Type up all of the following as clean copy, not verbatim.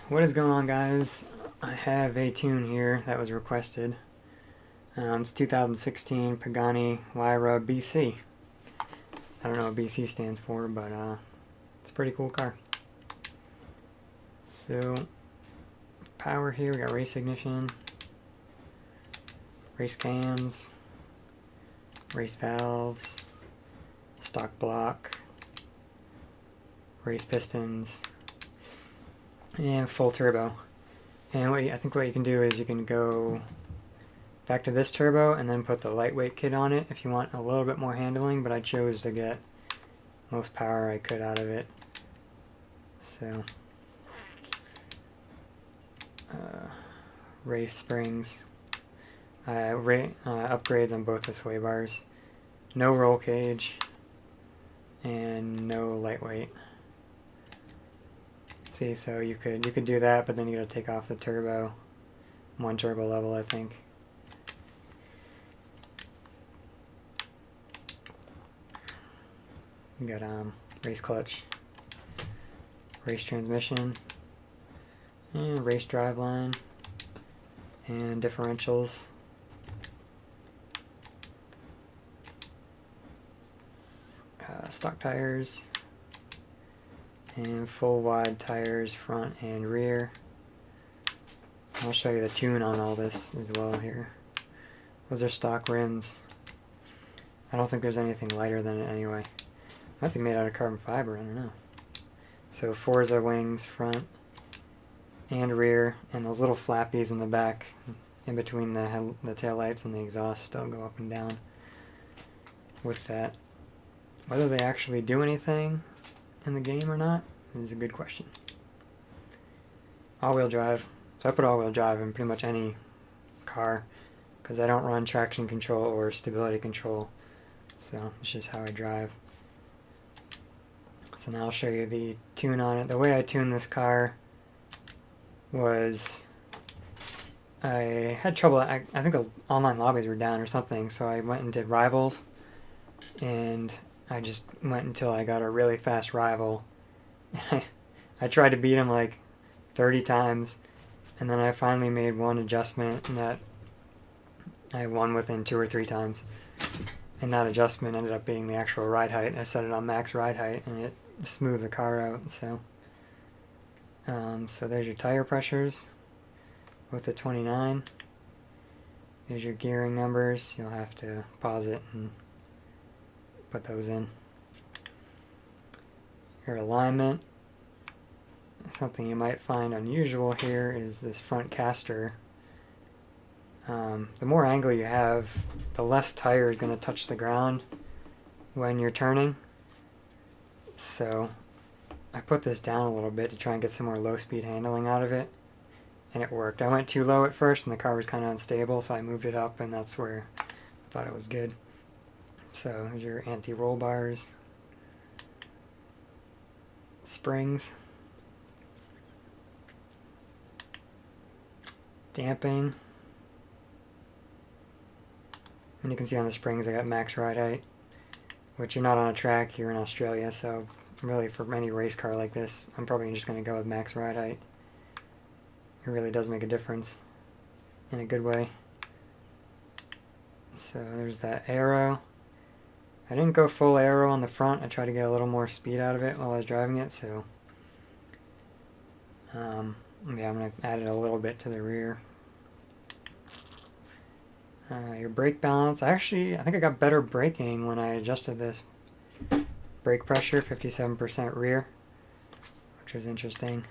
What is going on, guys? I have a tune here that was requested. It's 2016 Pagani HUAYRA BC. I don't know what BC stands for, but it's a pretty cool car. So, power here, we got race ignition, race cams, race valves, stock block, race pistons, and full turbo. And I think what you can do is you can go back to this turbo and then put the lightweight kit on it if you want a little bit more handling, but I chose to get most power I could out of it. So, race springs, upgrades on both the sway bars, no roll cage, and no lightweight. See, so you could do that, but then you gotta take off the turbo, one turbo level, I think. You got race clutch, race transmission, and race driveline, and differentials. Stock tires, and full wide tires front and rear. I'll show you the tune on all this as well here. Those are stock rims. I don't think there's anything lighter than it anyway. Might be made out of carbon fiber, I don't know. So Forza wings front and rear, and those little flappies in the back in between the tail lights and the exhaust still go up and down with that. Whether they actually do anything in the game or not is a good question. All-wheel drive. So I put all-wheel drive in pretty much any car because I don't run traction control or stability control. So it's just how I drive. So now I'll show you the tune on it. The way I tuned this car was I had trouble. I think the online lobbies were down or something, so I went and did rivals, and I just went until I got a really fast rival. I tried to beat him like 30 times, and then I finally made one adjustment, and that I won within 2 or 3 times. And that adjustment ended up being the actual ride height. I set it on max ride height, and it smoothed the car out. So there's your tire pressures with the 29. There's your gearing numbers. You'll have to pause it and put those in. Your alignment. Something you might find unusual here is this front caster. The more angle you have, the less tire is going to touch the ground when you're turning. So I put this down a little bit to try and get some more low speed handling out of it, and it worked. I went too low at first and the car was kind of unstable, so I moved it up, and that's where I thought it was good. So here's your anti-roll bars, springs, damping, and you can see on the springs I got max ride height, which you're not on a track, you're in Australia, so really for any race car like this, I'm probably just going to go with max ride height. It really does make a difference in a good way. So there's that aero. I didn't go full aero on the front. I tried to get a little more speed out of it while I was driving it, so yeah, I'm going to add it a little bit to the rear. Your brake balance. I think I got better braking when I adjusted this brake pressure, 57% rear, which was interesting.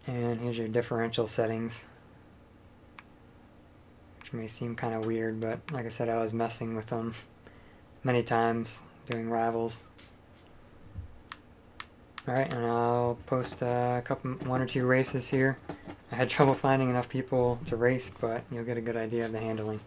And here's your differential settings, which may seem kind of weird, but like I said, I was messing with them many times doing rivals. Alright, and I'll post one or two races here. I had trouble finding enough people to race, but you'll get a good idea of the handling.